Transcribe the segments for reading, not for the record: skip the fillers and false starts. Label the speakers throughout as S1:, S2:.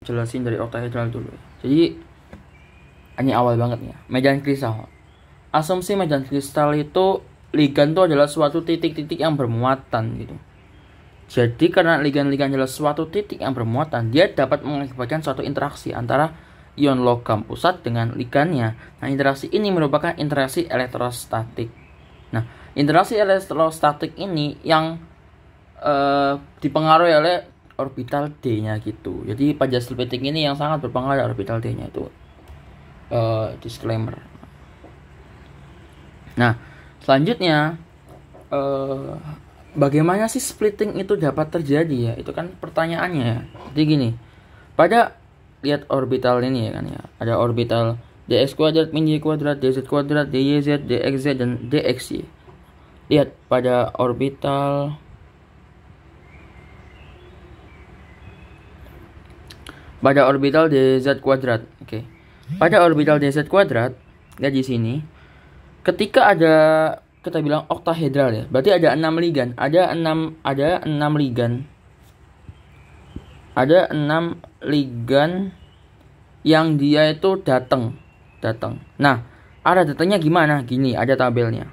S1: jelasin dari oktahedral dulu. Jadi ini awal banget ya. Medan kristal. Asumsi medan kristal itu ligan itu adalah suatu titik-titik yang bermuatan gitu. Jadi karena ligan-ligan adalah suatu titik yang bermuatan, dia dapat mengakibatkan suatu interaksi antara ion logam pusat dengan ligannya. Nah, interaksi ini merupakan interaksi elektrostatik. Nah, interaksi elektrostatik ini yang dipengaruhi oleh orbital D-nya gitu. Jadi pada splitting ini yang sangat berpengaruh orbital D-nya itu. Disclaimer. Nah, selanjutnya bagaimana sih splitting itu dapat terjadi ya? Itu kan pertanyaannya ya. Jadi gini, pada lihat orbital ini ya kan ya. Ada orbital dx kuadrat min y kuadrat dz kuadrat dyz dxz dan dxy. Lihat pada orbital dz kuadrat. Oke. Pada orbital dz kuadrat, lihat di sini. Ketika ada kita bilang oktahedral ya. Berarti ada 6 ligan. Ada 6 ligan. Ada 6 ligan yang dia itu datang. Nah, arah datangnya gimana? Gini, ada tabelnya.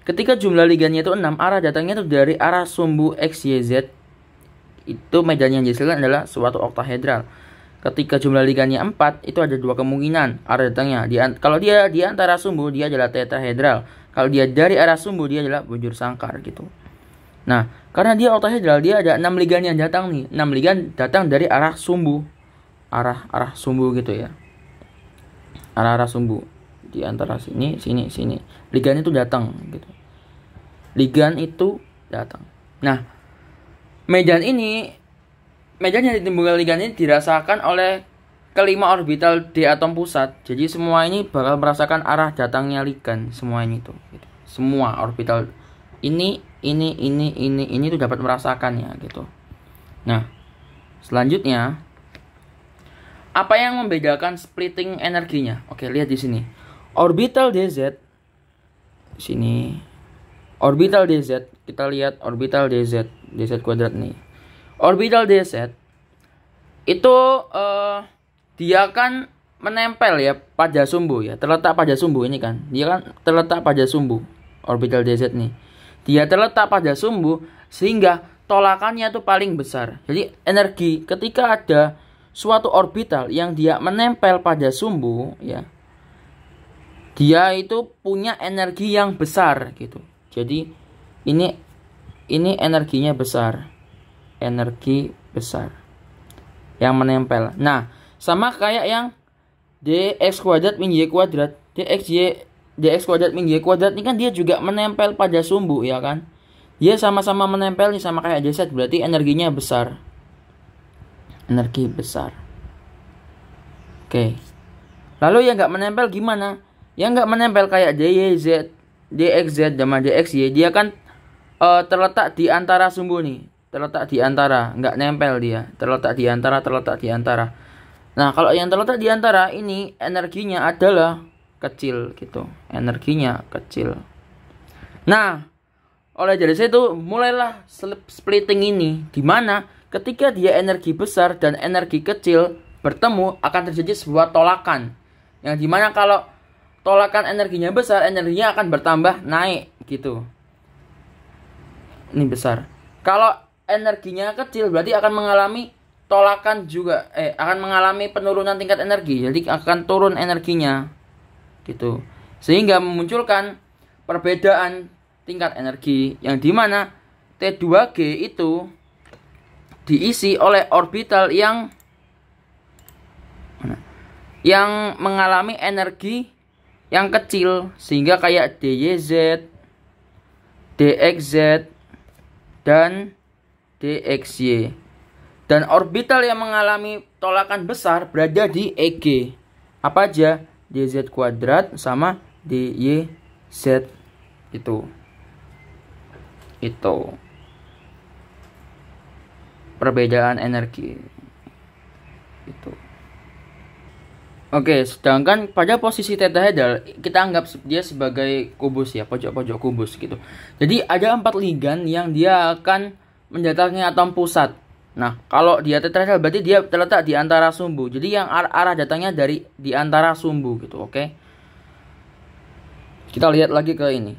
S1: Ketika jumlah ligannya itu 6, arah datangnya itu dari arah sumbu X, Y, Z. Itu medan yang dihasilkan adalah suatu oktahedral. Ketika jumlah ligannya 4, itu ada 2 kemungkinan arah datangnya. Kalau dia di antara sumbu, dia adalah tetrahedral. Kalau dia dari arah sumbu, dia adalah bujur sangkar gitu. Nah, karena dia oktahedral, dia ada 6 ligan yang datang nih. 6 ligan datang dari arah sumbu. Arah sumbu gitu ya. Arah sumbu. Di antara sini. Ligan itu datang gitu. Ligan itu datang. Nah, medan yang ditimbulkan ligan ini dirasakan oleh kelima orbital D atom pusat. Jadi semua ini bakal merasakan arah datangnya ligan. Semua ini tuh gitu. Semua orbital ini tuh dapat merasakannya gitu. Nah, selanjutnya apa yang membedakan splitting energinya? Oke, lihat di sini. Orbital DZ di sini. Orbital DZ, kita lihat orbital DZ kuadrat nih. Orbital DZ itu dia kan menempel ya pada sumbu ya, terletak pada sumbu ini kan. Dia kan terletak pada sumbu orbital DZ nih. Dia terletak pada sumbu sehingga tolakannya itu paling besar. Jadi energi ketika ada suatu orbital yang dia menempel pada sumbu ya, dia itu punya energi yang besar gitu. Jadi ini energinya besar. Energi besar yang menempel. Nah, sama kayak yang dx kuadrat min y kuadrat, dx kuadrat min y kuadrat ini kan dia juga menempel pada sumbu ya kan. Dia sama-sama menempel nih, sama kayak dz, berarti energinya besar. Energi besar. Oke. Lalu yang nggak menempel gimana? Yang nggak menempel kayak dyz, dxz, sama dxy, dia kan terletak di antara sumbu nih. Terletak di antara, nggak nempel dia. Terletak di antara. Nah, kalau yang terletak di antara ini energinya adalah kecil gitu. Energinya kecil. Nah, oleh dari itu mulailah splitting ini, di mana ketika dia energi besar dan energi kecil bertemu akan terjadi sebuah tolakan. Yang dimana kalau tolakan energinya besar, energinya akan bertambah naik gitu. Ini besar. Kalau energinya kecil berarti akan mengalami tolakan juga, akan mengalami penurunan tingkat energi. Jadi akan turun energinya gitu. Sehingga memunculkan perbedaan tingkat energi yang dimana T2G itu diisi oleh orbital yang mengalami energi yang kecil, sehingga kayak DYZ, DXZ, dan DXY. Dan orbital yang mengalami tolakan besar berada di EG. Apa aja? DZ kuadrat sama DYZ. Itu perbedaan energi. Itu. Oke, sedangkan pada posisi tetrahedral kita anggap dia sebagai kubus ya, pojok-pojok kubus gitu. Jadi ada 4 ligan yang dia akan mendatangi atom pusat. Nah, kalau dia tetrahedral berarti dia terletak di antara sumbu. Jadi yang arah datangnya dari di antara sumbu gitu, oke? Kita lihat lagi ke ini.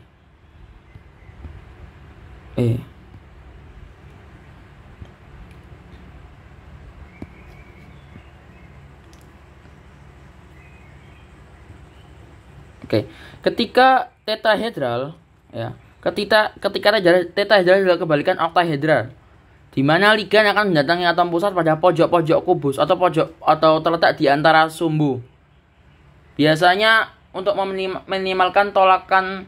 S1: Oke, ketika tetrahedral ya, ketika tetrahedral adalah kebalikan oktahedral, di mana ligan akan mendatangi atom pusat pada pojok-pojok kubus atau terletak di antara sumbu. Biasanya untuk meminimalkan tolakan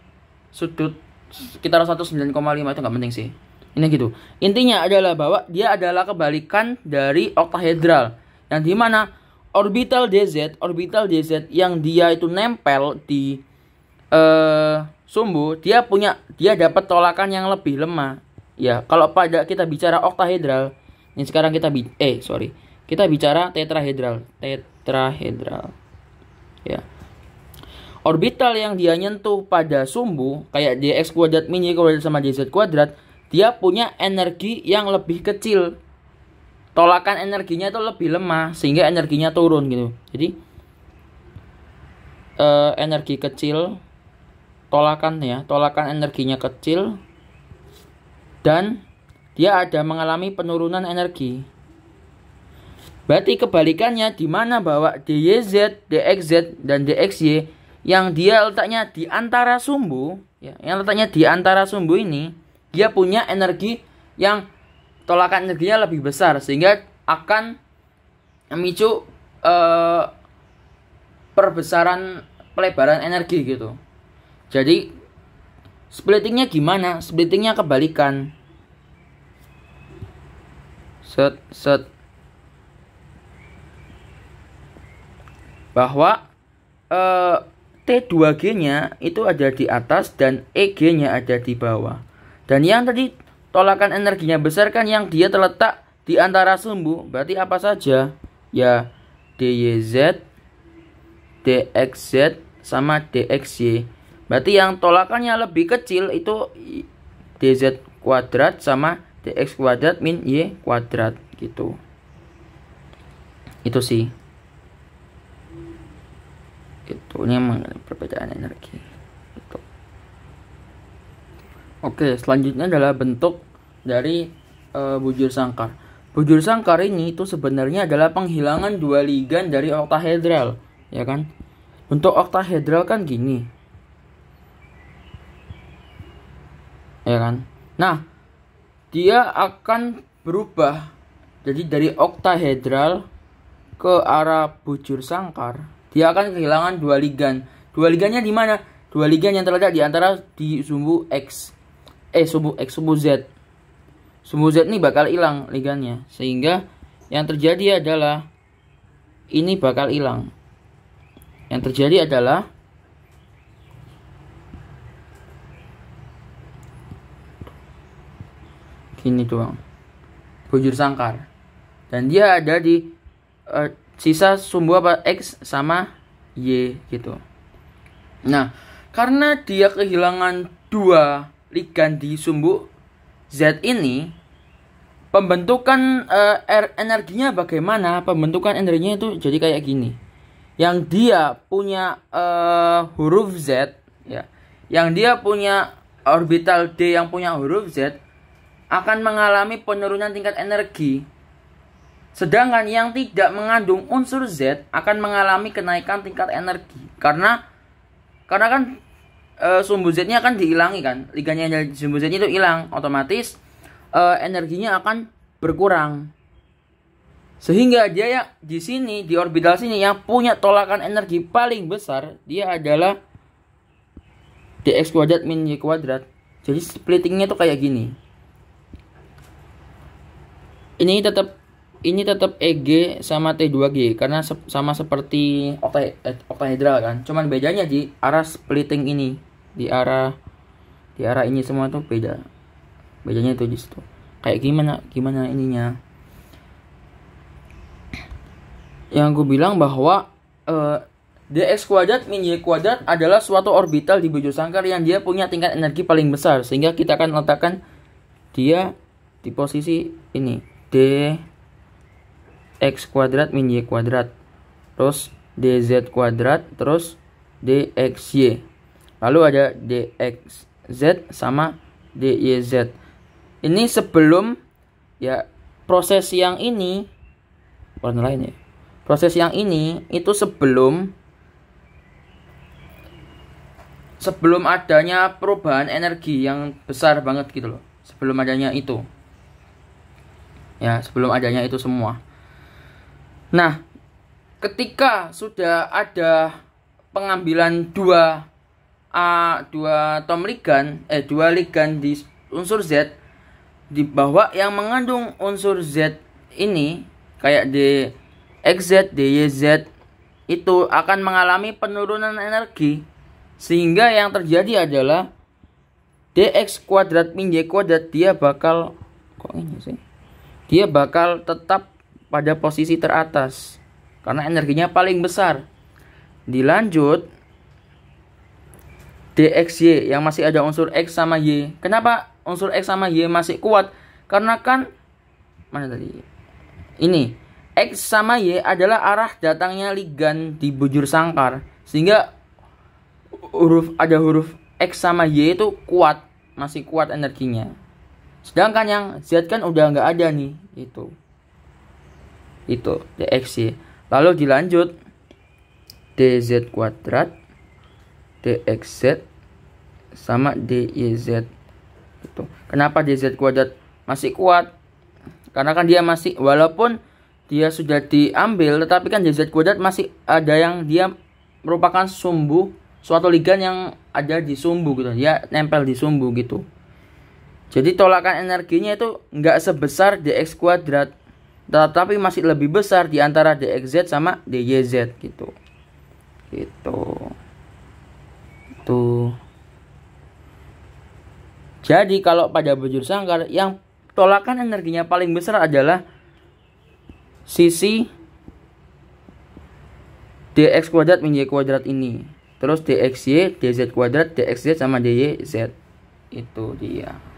S1: sudut sekitar 19,5 itu nggak penting sih. Ini gitu. Intinya adalah bahwa dia adalah kebalikan dari oktahedral, yang dimana orbital DZ yang dia itu nempel di sumbu, dia dapat tolakan yang lebih lemah. Ya, kalau pada kita bicara oktahedral, ini sekarang kita bicara tetrahedral. Ya. Orbital yang dia nyentuh pada sumbu kayak dx kuadrat min y kuadrat sama dz kuadrat, dia punya energi yang lebih kecil. Tolakan energinya itu lebih lemah sehingga energinya turun gitu. Jadi energi kecil, tolakan energinya kecil, dan dia ada mengalami penurunan energi. Berarti kebalikannya di mana bahwa DYZ, DXZ dan DXY yang dia letaknya di antara sumbu, ya, yang letaknya di antara sumbu ini, dia punya energi yang tolakan energinya lebih besar sehingga akan memicu pelebaran energi gitu. Jadi splittingnya gimana? Splittingnya kebalikan. Bahwa T2G-nya itu ada di atas dan EG-nya ada di bawah. Dan yang tadi tolakan energinya besar kan yang dia terletak di antara sumbu. Berarti apa saja? Ya, DYZ, DXZ sama DXY. Berarti yang tolakannya lebih kecil itu DZ kuadrat sama DX kuadrat min Y kuadrat gitu. Itu sih. Itu ini mengenai perbedaan energi. Gitu. Oke, selanjutnya adalah bentuk dari bujur sangkar. Bujur sangkar ini itu sebenarnya adalah penghilangan dua ligan dari oktahedral, ya kan? Bentuk oktahedral kan gini. Ya kan? Nah, dia akan berubah jadi dari oktahedral ke arah bujur sangkar. Dia akan kehilangan dua ligan. Dua ligannya di mana? Dua ligan yang terletak di sumbu X. Sumbu Z. Sumbu Z ini bakal hilang ligannya, sehingga yang terjadi adalah ini bakal hilang. Yang terjadi adalah gini doang, bujur sangkar, dan dia ada di sisa sumbu apa X sama Y gitu. Nah, karena dia kehilangan dua ligan di sumbu Z ini, pembentukan energinya bagaimana? Pembentukan energinya itu jadi kayak gini. Yang dia punya huruf Z, ya, yang dia punya orbital D yang punya huruf Z akan mengalami penurunan tingkat energi. Sedangkan yang tidak mengandung unsur Z akan mengalami kenaikan tingkat energi. Karena kan sumbu Z-nya akan dihilangi kan. Ligannya dari sumbu Z itu hilang, otomatis energinya akan berkurang. Sehingga dia ya di sini, di orbital sini yang punya tolakan energi paling besar, dia adalah dx kuadrat min y kuadrat. Jadi splittingnya tuh kayak gini. Ini tetap EG sama T2G karena sama seperti oktahedral kan. Cuman bedanya di arah splitting ini. Di arah ini semua tuh beda. Bedanya itu di situ. Kayak gimana ininya. Yang gue bilang bahwa dx kuadrat min y kuadrat adalah suatu orbital di bujur sangkar yang dia punya tingkat energi paling besar, sehingga kita akan letakkan dia di posisi ini dx kuadrat min y kuadrat, terus dz kuadrat, terus dxy. Lalu ada dxz sama dyz. Ini sebelum ya proses yang ini, warna lain ya. Proses yang ini itu sebelum adanya perubahan energi yang besar banget gitu loh. Sebelum adanya itu. Ya, sebelum adanya itu semua. Nah, ketika sudah ada pengambilan dua ligan di unsur Z, di bawah yang mengandung unsur Z ini kayak dxz, dyz itu akan mengalami penurunan energi, sehingga yang terjadi adalah dx kuadrat min y kuadrat dia bakal tetap pada posisi teratas karena energinya paling besar. Dilanjut dxy yang masih ada unsur x sama y. Kenapa unsur x sama y masih kuat? Karena kan mana tadi? Ini x sama y adalah arah datangnya ligan di bujur sangkar, sehingga huruf x sama y itu kuat, masih kuat energinya. Sedangkan yang z kan udah nggak ada nih, itu dxy. Lalu dilanjut dz kuadrat, dxz sama dyz. Itu. Kenapa dz kuadrat masih kuat? Karena kan dia masih, walaupun dia sudah diambil, tetapi kan dz kuadrat masih ada yang dia merupakan sumbu, suatu ligan yang ada di sumbu gitu. Dia nempel di sumbu gitu. Jadi tolakan energinya itu nggak sebesar dx kuadrat, tetapi masih lebih besar di antara dxz sama dyz gitu. Tuh. Jadi kalau pada bujur sangkar yang tolakan energinya paling besar adalah sisi dx kuadrat min y kuadrat ini. Terus dxy, dz kuadrat, dxz sama dyz. Itu dia.